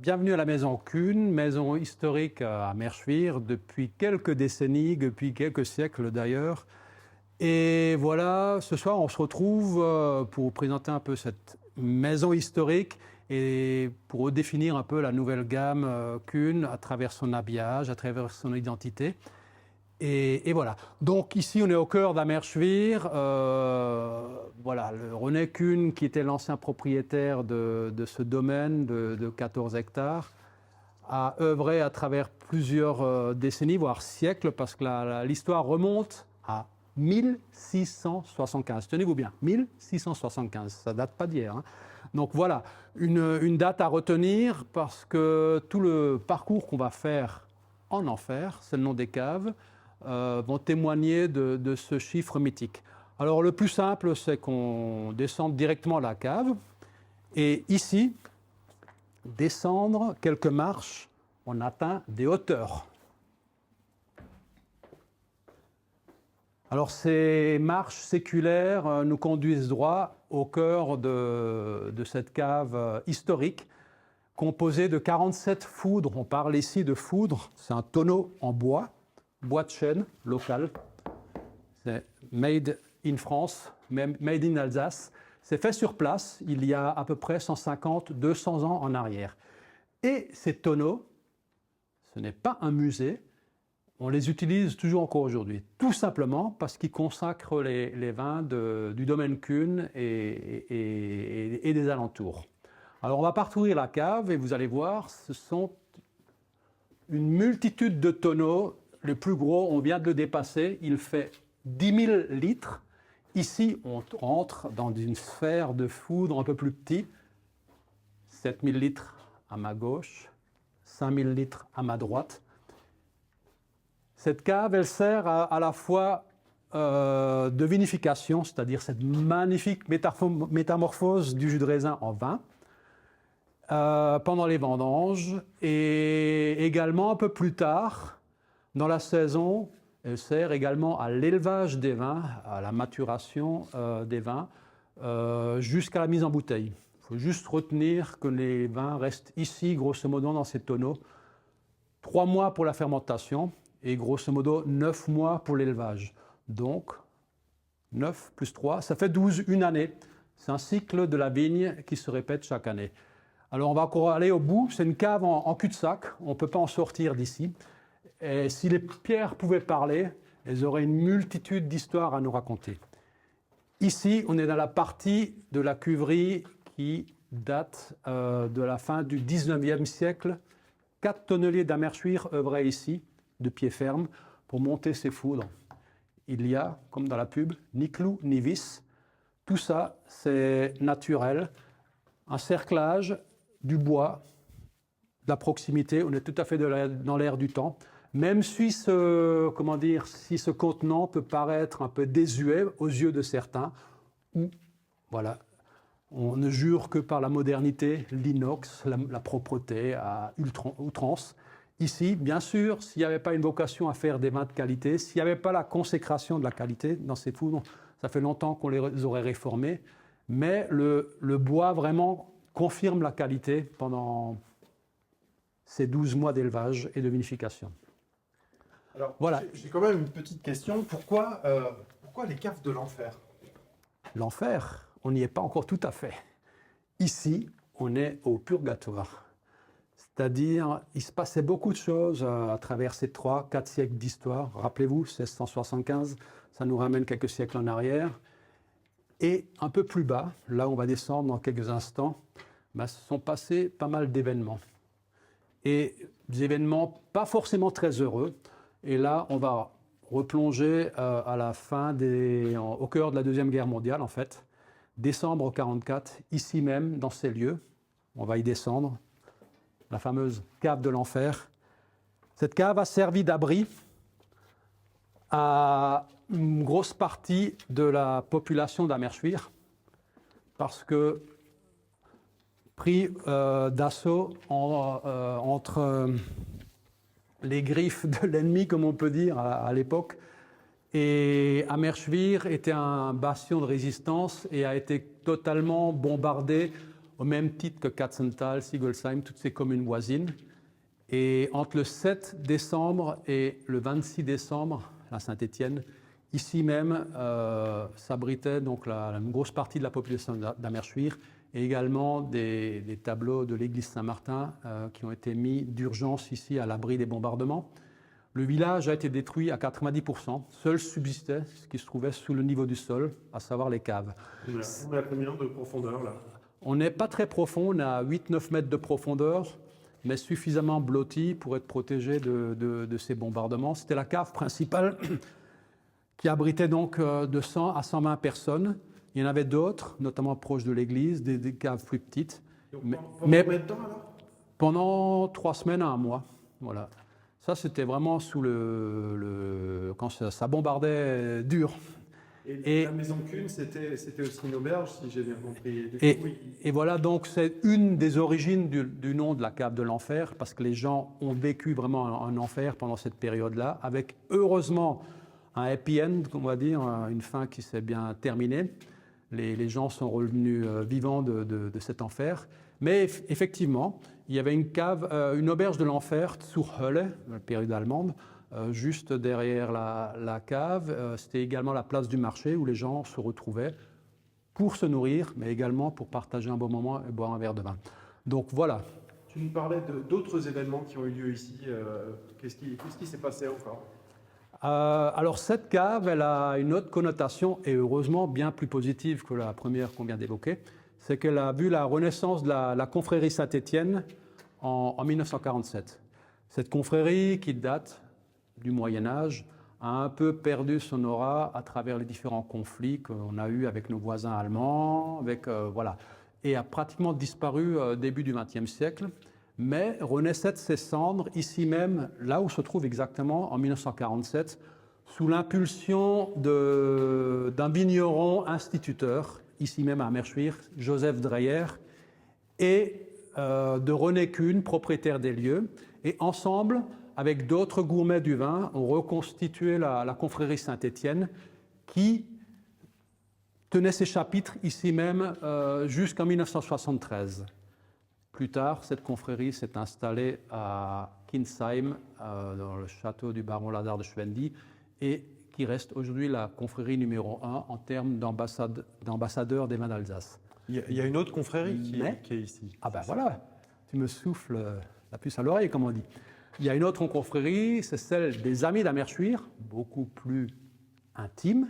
Bienvenue à la Maison Kuhn, maison historique à Merschwir depuis quelques décennies, depuis quelques siècles d'ailleurs. Et voilà, ce soir on se retrouve pour vous présenter un peu cette maison historique et pour définir un peu la nouvelle gamme Kuhn à travers son habillage, à travers son identité. Et voilà. Donc ici, on est au cœur d'Amerschwir. Voilà, le René Kuhn, qui était l'ancien propriétaire de ce domaine de 14 hectares, a œuvré à travers plusieurs décennies, voire siècles, parce que l'histoire remonte à 1675. Tenez-vous bien, 1675, ça date pas d'hier. Hein. Donc voilà, une date à retenir, parce que tout le parcours qu'on va faire en enfer, c'est le nom des caves, vont témoigner de ce chiffre mythique. Alors le plus simple, c'est qu'on descende directement à la cave. Et ici, descendre quelques marches, on atteint des hauteurs. Alors ces marches séculaires nous conduisent droit au cœur de cette cave historique, composée de 47 foudres. On parle ici de foudres, c'est un tonneau en bois de chêne local. C'est made in France, made in Alsace. C'est fait sur place il y a à peu près 150-200 ans en arrière. Et ces tonneaux, ce n'est pas un musée, on les utilise toujours encore aujourd'hui. Tout simplement parce qu'ils consacrent les vins du domaine Kuhn et des alentours. Alors on va parcourir la cave et vous allez voir, ce sont une multitude de tonneaux. Le plus gros, on vient de le dépasser, il fait 10 000 litres. Ici, on entre dans une sphère de foudre un peu plus petit. 7 000 litres à ma gauche, 5 000 litres à ma droite. Cette cave, elle sert à la fois de vinification, c'est-à-dire cette magnifique métamorphose du jus de raisin en vin, pendant les vendanges, et également un peu plus tard, dans la saison, elle sert également à l'élevage des vins, à la maturation des vins, jusqu'à la mise en bouteille. Il faut juste retenir que les vins restent ici, grosso modo, dans ces tonneaux, 3 mois pour la fermentation et grosso modo 9 mois pour l'élevage. Donc, 9 plus 3, ça fait 12, une année. C'est un cycle de la vigne qui se répète chaque année. Alors, on va encore aller au bout. C'est une cave en cul-de-sac. On ne peut pas en sortir d'ici. Et si les pierres pouvaient parler, elles auraient une multitude d'histoires à nous raconter. Ici, on est dans la partie de la cuverie qui date de la fin du 19e siècle. 4 tonneliers d'Amerschwir œuvraient ici, de pied ferme, pour monter ces foudres. Il y a, comme dans la pub, ni clou ni vis. Tout ça, c'est naturel. Un cerclage, du bois, de la proximité. On est tout à fait dans l'air du temps. Même si si ce contenant peut paraître un peu désuet aux yeux de certains, ou voilà, on ne jure que par la modernité, l'inox, la propreté à outrance. Ici, bien sûr, s'il n'y avait pas une vocation à faire des vins de qualité, s'il n'y avait pas la consécration de la qualité dans ces foudres, ça fait longtemps qu'on les aurait réformés, mais le bois vraiment confirme la qualité pendant ces 12 mois d'élevage et de vinification. Alors, voilà. J'ai quand même une petite question. Pourquoi les caves de l'enfer? L'enfer, on n'y est pas encore tout à fait. Ici, on est au purgatoire. C'est-à-dire, il se passait beaucoup de choses à travers ces 3-4 siècles d'histoire. Rappelez-vous, 1675, ça nous ramène quelques siècles en arrière. Et un peu plus bas, là où on va descendre dans quelques instants, se sont passés pas mal d'événements. Et des événements pas forcément très heureux. Et là, on va replonger à la fin, au cœur de la Deuxième Guerre mondiale, en fait. Décembre 1944, ici même, dans ces lieux. On va y descendre. La fameuse cave de l'enfer. Cette cave a servi d'abri à une grosse partie de la population d'Amerschwir, parce que pris d'assaut entre les griffes de l'ennemi, comme on peut dire à l'époque. Et Amerschwir était un bastion de résistance et a été totalement bombardé au même titre que Katzenthal, Sigolsheim, toutes ces communes voisines. Et entre le 7 décembre et le 26 décembre, à Saint-Étienne, ici même, s'abritait donc une grosse partie de la population d'Amerschwir et également des tableaux de l'église Saint-Martin qui ont été mis d'urgence ici à l'abri des bombardements. Le village a été détruit à 90%. Seul subsistait ce qui se trouvait sous le niveau du sol, à savoir les caves. On est à combien de profondeur là? On n'est pas très profond, on est à 8-9 mètres de profondeur, mais suffisamment blotti pour être protégé de ces bombardements. C'était la cave principale qui abritait donc de 100 à 120 personnes. Il y en avait d'autres, notamment proches de l'église, des caves plus petites. Mais combien de temps alors? Pendant 3 semaines à 1 mois. Voilà. Ça, c'était vraiment sous quand ça bombardait dur. Et la maison Kuhn, c'était aussi une auberge, si j'ai bien compris. Et voilà, donc c'est une des origines du nom de la cave de l'enfer, parce que les gens ont vécu vraiment un enfer pendant cette période-là, avec heureusement un happy end, on va dire, une fin qui s'est bien terminée. Les gens sont revenus vivants de cet enfer. Mais effectivement, il y avait une cave, une auberge de l'enfer, zur Hölle, la période allemande, juste derrière la cave. C'était également la place du marché où les gens se retrouvaient pour se nourrir, mais également pour partager un bon moment et boire un verre de vin. Donc voilà. Tu nous parlais d'autres événements qui ont eu lieu ici. Qu'est-ce qui s'est passé encore? Alors cette cave, elle a une autre connotation, et heureusement bien plus positive que la première qu'on vient d'évoquer. C'est qu'elle a vu la renaissance de la confrérie Saint-Étienne en 1947. Cette confrérie qui date du Moyen-Âge a un peu perdu son aura à travers les différents conflits qu'on a eus avec nos voisins allemands, voilà, et a pratiquement disparu début du XXe siècle, mais renaissait de ses cendres ici même, là où se trouve exactement en 1947, sous l'impulsion d'un vigneron instituteur, ici même à Amerschwir, Joseph Dreyer, et de René Kuhn, propriétaire des lieux. Et ensemble, avec d'autres gourmets du vin, ont reconstitué la confrérie Saint-Étienne qui tenait ses chapitres ici même jusqu'en 1973. Plus tard, cette confrérie s'est installée à Kinsheim, dans le château du baron Lazare de Schwendi, et qui reste aujourd'hui la confrérie numéro 1 en termes d'ambassadeur des vins d'Alsace. Il y a une autre confrérie qui est ici. Ah ben voilà, tu me souffles la puce à l'oreille, comme on dit. Il y a une autre confrérie, c'est celle des Amis d'Amerschwir, beaucoup plus intime,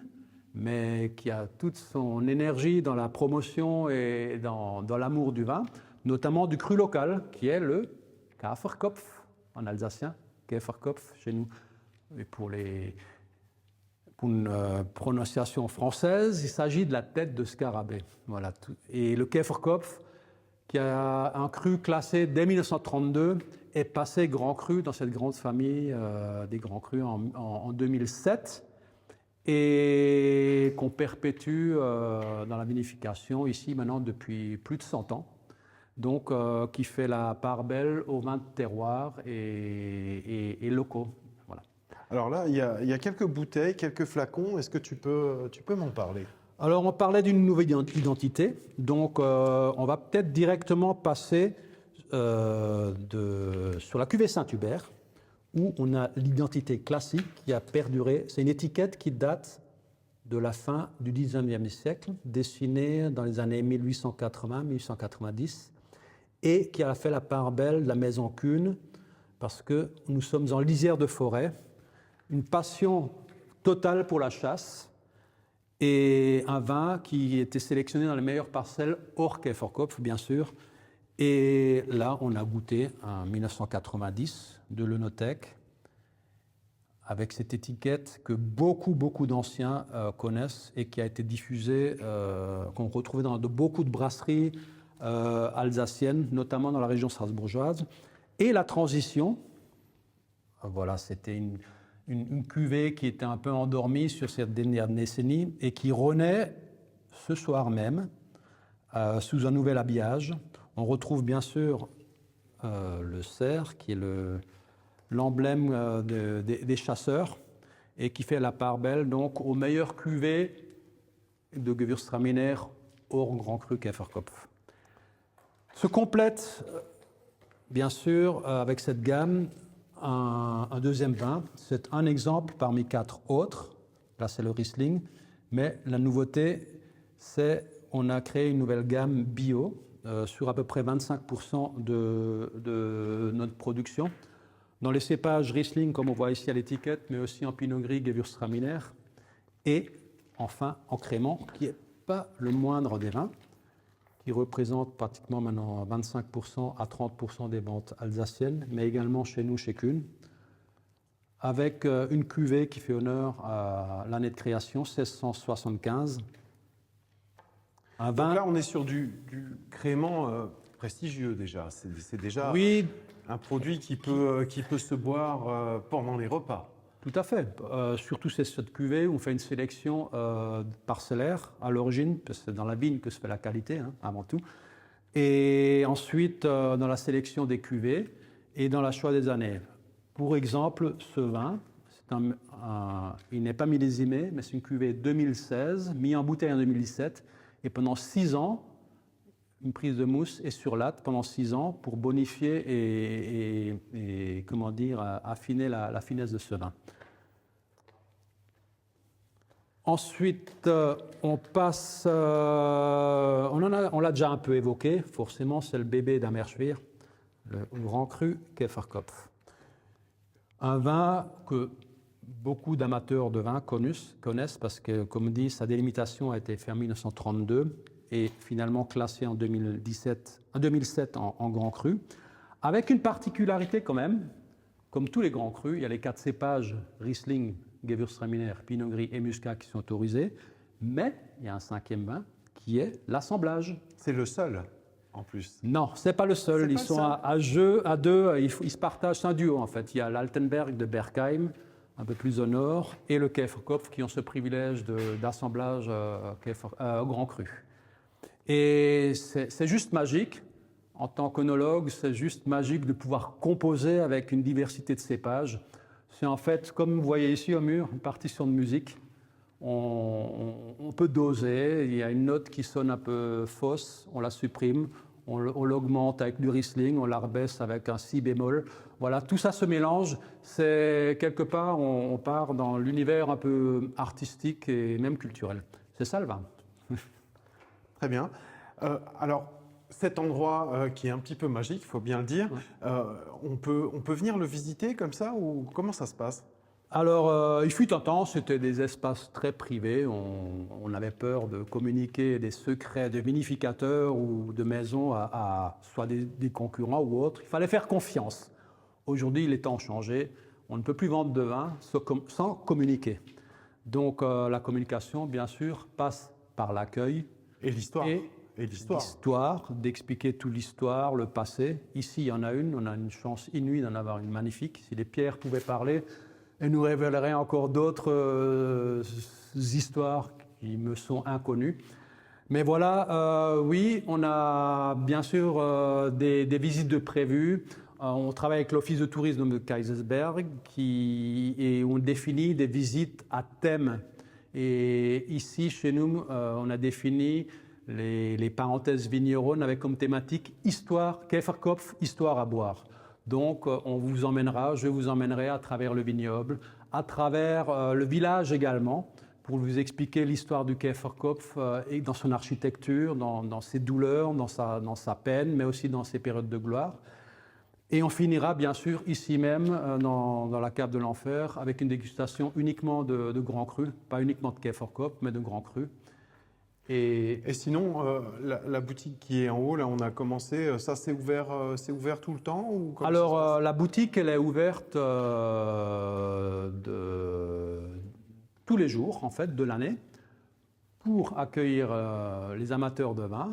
mais qui a toute son énergie dans la promotion et dans l'amour du vin, notamment du cru local, qui est le Käferkopf, en alsacien, Käferkopf chez nous. Et pour une prononciation française, il s'agit de la tête de scarabée. Voilà. Et le Käferkopf, qui a un cru classé dès 1932, est passé grand cru dans cette grande famille des grands crus en 2007 et qu'on perpétue dans la vinification ici maintenant depuis plus de 100 ans. Donc, qui fait la part belle aux vins de terroir et locaux. Voilà. Alors là, il y a quelques bouteilles, quelques flacons. Est-ce que tu peux m'en parler? Alors, on parlait d'une nouvelle identité. Donc, on va peut-être directement passer sur la cuvée Saint-Hubert, où on a l'identité classique qui a perduré. C'est une étiquette qui date de la fin du XIXe siècle, dessinée dans les années 1880-1890, et qui a fait la part belle de la maison Kuhn, parce que nous sommes en lisière de forêt, une passion totale pour la chasse, et un vin qui était sélectionné dans les meilleures parcelles, hors Käferkopf, bien sûr. Et là, on a goûté en 1990 de l'Œnothèque, avec cette étiquette que beaucoup d'anciens connaissent et qui a été diffusée, qu'on retrouvait dans beaucoup de brasseries alsaciennes, notamment dans la région strasbourgeoise. Et la transition, voilà, c'était une cuvée qui était un peu endormie sur cette dernière décennie et qui renaît ce soir même sous un nouvel habillage. On retrouve bien sûr le cerf, qui est l'emblème des chasseurs et qui fait la part belle donc aux meilleures cuvées de Gewürztraminer hors Grand Cru Käferkopf. Se complète, bien sûr, avec cette gamme, un deuxième vin. C'est un exemple parmi 4 autres. Là, c'est le Riesling. Mais la nouveauté, c'est qu'on a créé une nouvelle gamme bio sur à peu près 25% de notre production. Dans les cépages Riesling, comme on voit ici à l'étiquette, mais aussi en Pinot Gris, Gewürztraminer. Et enfin, en crément, qui n'est pas le moindre des vins, qui représente pratiquement maintenant 25% à 30% des ventes alsaciennes, mais également chez nous, chez Kuhn, avec une cuvée qui fait honneur à l'année de création, 1675. Un vin... Donc là, on est sur du crément prestigieux déjà. C'est déjà un produit qui peut se boire pendant les repas. Tout à fait. Surtout c'est cette cuvée où on fait une sélection parcellaire à l'origine, parce que c'est dans la vigne que se fait la qualité, hein, avant tout. Et ensuite, dans la sélection des cuvées et dans la choix des années. Pour exemple, ce vin, il n'est pas millésimé, mais c'est une cuvée 2016, mis en bouteille en 2017. Et pendant 6 ans, une prise de mousse et sur latte pendant 6 ans pour bonifier et comment dire, affiner la finesse de ce vin. Ensuite, on passe, on l'a déjà un peu évoqué, forcément, c'est le bébé d'Amerschwir, le Grand Cru Käferkopf. Un vin que beaucoup d'amateurs de vin connaissent parce que, comme dit, sa délimitation a été faite en 1932 et finalement classé en 2007 en Grand Cru, avec une particularité quand même, comme tous les grands crus, il y a les 4 cépages Riesling, Gewürztraminer, Pinot Gris et Muscat qui sont autorisés, mais il y a un 5e vin qui est l'assemblage. C'est le seul, en plus. Non, ce n'est pas le seul. Ils sont à deux, ils se partagent, c'est un duo en fait. Il y a l'Altenberg de Bergheim, un peu plus au nord, et le Käferkopf qui ont ce privilège d'assemblage Grand Cru. Et c'est juste magique. En tant qu'œnologue, c'est juste magique de pouvoir composer avec une diversité de cépages. C'est en fait, comme vous voyez ici au mur, une partition de musique. On peut doser. Il y a une note qui sonne un peu fausse, on la supprime. On l'augmente avec du Riesling, on la rebaisse avec un si bémol. Voilà, tout ça se mélange. C'est quelque part, on part dans l'univers un peu artistique et même culturel. C'est ça le vin. Très bien. Alors, cet endroit qui est un petit peu magique, il faut bien le dire, on peut venir le visiter comme ça ou comment ça se passe? Alors, il fut un temps, c'était des espaces très privés. On avait peur de communiquer des secrets de vinificateurs ou de maisons à soit des concurrents ou autres. Il fallait faire confiance. Aujourd'hui, les temps ont changé. On ne peut plus vendre de vin sans communiquer. Donc, la communication, bien sûr, passe par l'accueil. Et l'histoire. L'histoire, d'expliquer toute l'histoire, le passé. Ici, il y en a une. On a une chance inouïe d'en avoir une magnifique. Si les pierres pouvaient parler, elles nous révéleraient encore d'autres histoires qui me sont inconnues. Mais voilà, oui, on a bien sûr des visites de prévues. On travaille avec l'Office de tourisme de Kaysersberg et on définit des visites à thème. Et ici, chez nous, on a défini les parenthèses vigneronnes avec comme thématique histoire, Käferkopf, histoire à boire. Donc, on vous emmènera, je vous emmènerai à travers le vignoble, à travers le village également, pour vous expliquer l'histoire du Käferkopf et dans son architecture, dans ses douleurs, dans sa peine, mais aussi dans ses périodes de gloire. Et on finira bien sûr ici même, dans la cave de l'enfer, avec une dégustation uniquement de Grand Cru, pas uniquement de Käferkopf, mais de Grand Cru. Et sinon, la boutique qui est en haut, là on a commencé, ça c'est ouvert tout le temps ou Alors la boutique elle est ouverte tous les jours en fait de l'année pour accueillir les amateurs de vin,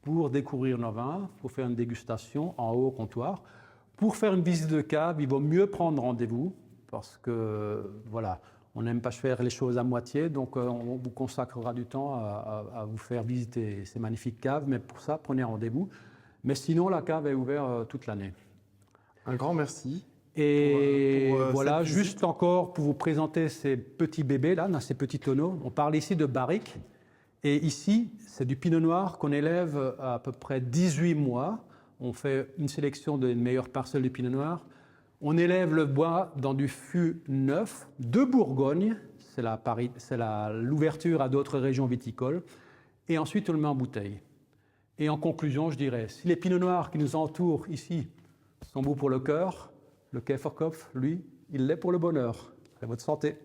pour découvrir nos vins, pour faire une dégustation en haut au comptoir. Pour faire une visite de cave, il vaut mieux prendre rendez-vous parce que voilà. On n'aime pas faire les choses à moitié, donc on vous consacrera du temps à vous faire visiter ces magnifiques caves, mais pour ça, prenez rendez-vous. Mais sinon, la cave est ouverte toute l'année. Un grand merci. Et voilà, juste encore pour vous présenter ces petits bébés, là, dans ces petits tonneaux. On parle ici de barriques. Et ici, c'est du pinot noir qu'on élève à peu près 18 mois. On fait une sélection des meilleures parcelles du pinot noir. On élève le bois dans du fût neuf de Bourgogne. C'est l'ouverture à d'autres régions viticoles. Et ensuite, on le met en bouteille. Et en conclusion, je dirais, si les pinots noirs qui nous entourent ici sont beaux pour le cœur, le Käferkopf, lui, il l'est pour le bonheur. À votre santé.